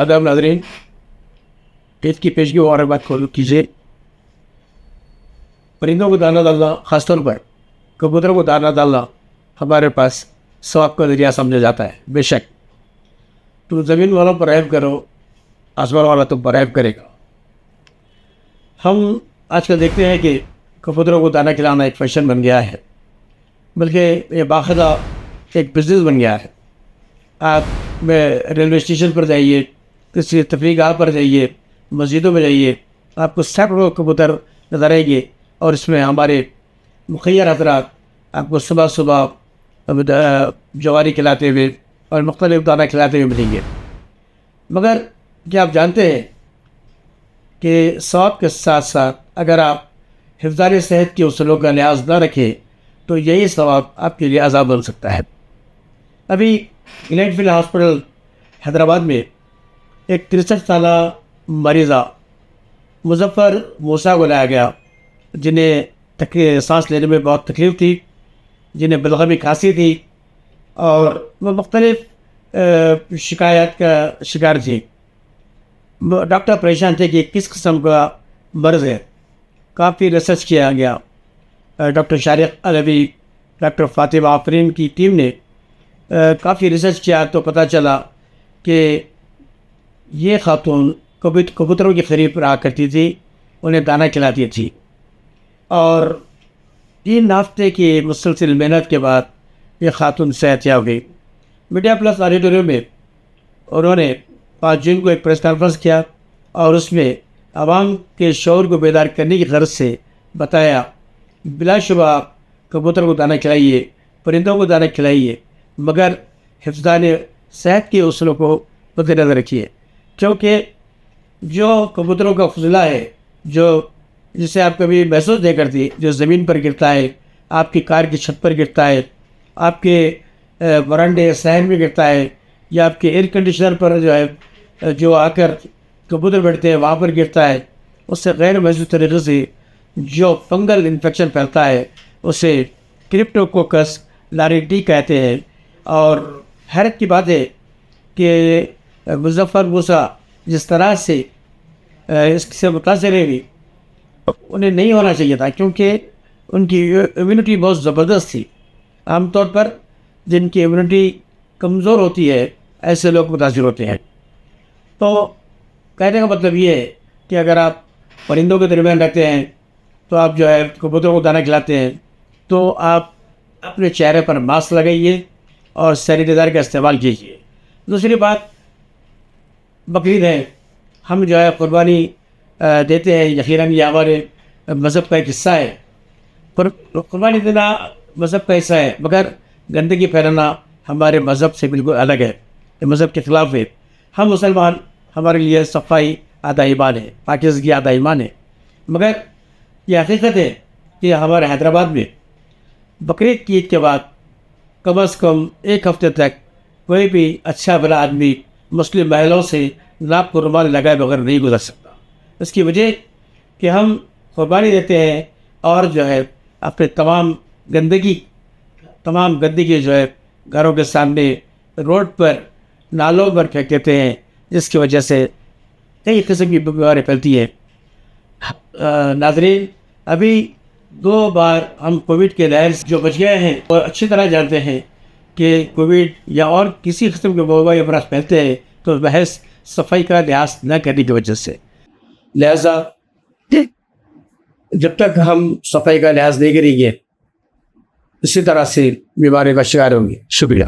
آداب ناظرین، عید کی پیشگی مبارکباد کیجیے۔ پرندوں کو دانہ ڈالنا، خاص طور پر کبوتروں کو دانہ ڈالنا ہمارے پاس ثواب کا ذریعہ سمجھا جاتا ہے۔ بے شک تم زمین والوں پر رحم کرو، آسمان والا تم پر رحم کرے گا۔ ہم آج کل دیکھتے ہیں کہ کبوتروں کو دانہ کھلانا ایک فیشن بن گیا ہے، بلکہ یہ باقاعدہ ایک بزنس بن گیا ہے۔ آپ ریلوے اسٹیشن پر جائیے، کسی تفریح گاہ پر جائیے، مسجدوں میں جائیے، آپ کو سینکڑوں کبوتر نظر آئیں گے، اور اس میں ہمارے مخیر حضرات آپ کو صبح صبح جواری کھلاتے ہوئے اور مختلف دانہ کھلاتے ہوئے ملیں گے۔ مگر کیا آپ جانتے ہیں کہ ثواب کے ساتھ ساتھ اگر آپ حفظان صحت کے اصولوں کا لحاظ نہ رکھیں تو یہی ثواب آپ کے لیے عذاب بن سکتا ہے۔ ابھی گلینڈ فیلڈ ہاسپٹل حیدرآباد میں ایک 63 سالہ مریضہ مظفر موسیٰ کو لایا گیا، جنہیں سانس لینے میں بہت تکلیف تھی، جنہیں بلغمی کھانسی تھی، اور وہ مختلف شکایات کا شکار تھی۔ ڈاکٹر پریشان تھے کہ کس قسم کا مرض ہے۔ کافی ریسرچ کیا گیا۔ ڈاکٹر شارق علوی، ڈاکٹر فاطمہ آفرین کی ٹیم نے کافی ریسرچ کیا تو پتہ چلا کہ یہ خاتون کبوتروں کے قریب رہا کرتی تھی، انہیں دانہ کھلاتی تھی، اور 3 ہفتے کی مسلسل محنت کے بعد یہ خاتون صحت یاب ہوئی۔ میڈیا پلس آڈیٹوریم میں انہوں نے 5 جون کو ایک پریس کانفرنس کیا، اور اس میں عوام کے شعور کو بیدار کرنے کی غرض سے بتایا بلا شبہ کبوتر کو دانہ کھلائیے، پرندوں کو دانہ کھلائیے، مگر حفظان صحت کے اصولوں کو مد نظر رکھیے، کیونکہ جو کبوتروں کا فضلہ ہے، جسے آپ کبھی محسوس نہیں کرتی، جو زمین پر گرتا ہے، آپ کی کار کی چھت پر گرتا ہے، آپ کے برانڈے صحن میں گرتا ہے، یا آپ کے ایئر کنڈیشنر پر جو آ کر کبوتر بیٹھتے ہیں وہاں پر گرتا ہے، اس سے غیر محسوس طریقے سے جو فنگل انفیکشن پھیلتا ہے اسے کرپٹوکوکس لاریڈی کہتے ہیں۔ اور حیرت کی بات ہے کہ مظفر موسیٰ جس طرح سے اس سے متاثر ہوئی، انہیں نہیں ہونا چاہیے تھا، کیونکہ ان کی امیونٹی بہت زبردست تھی۔ عام طور پر جن کی امیونٹی کمزور ہوتی ہے ایسے لوگ متاثر ہوتے ہیں۔ تو کہنے کا مطلب یہ ہے کہ اگر آپ پرندوں کے درمیان رہتے ہیں تو آپ کبوتروں کو دانہ کھلاتے ہیں تو آپ اپنے چہرے پر ماسک لگائیے اور سینیٹائزر کا استعمال کیجیے۔ دوسری بات، بقرعید ہے، ہم قربانی دیتے ہیں، یقیناً یہ ہمارے مذہب کا ایک حصہ ہے، قربانی دینا مذہب کا حصہ ہے، مگر گندگی پھیلانا ہمارے مذہب سے بالکل الگ ہے، یہ مذہب کے خلاف ہے۔ ہم مسلمان، ہمارے لیے صفائی آدھا ایمان ہے، پاکیزگی آدھا ایمان ہے، مگر یہ حقیقت ہے کہ ہمارے حیدرآباد میں بقرعید کی عید کے بعد کم از کم 1 ہفتے تک کوئی بھی اچھا بھلا آدمی مسلم محلوں سے ناک کو رومال لگائے بغیر نہیں گزر سکتا۔ اس کی وجہ کہ ہم قربانی دیتے ہیں اور اپنے تمام گندگی گھروں کے سامنے، روڈ پر، نالوں پر پھینک دیتے ہیں، جس کی وجہ سے کئی قسم کی بیماریاں پھیلتی ہیں۔ ناظرین، ابھی 2 بار ہم کووڈ کے لہر سے جو بچ گئے ہیں وہ اچھی طرح جانتے ہیں کہ کووڈ یا اور کسی قسم کے وبائی امراض پھیلتے ہیں تو محض صفائی کا لحاظ نہ کرنے کی وجہ سے۔ لہذا جب تک ہم صفائی کا لحاظ نہیں کریں گے اسی طرح سے بیماری کا شکار ہوں گے۔ شکریہ۔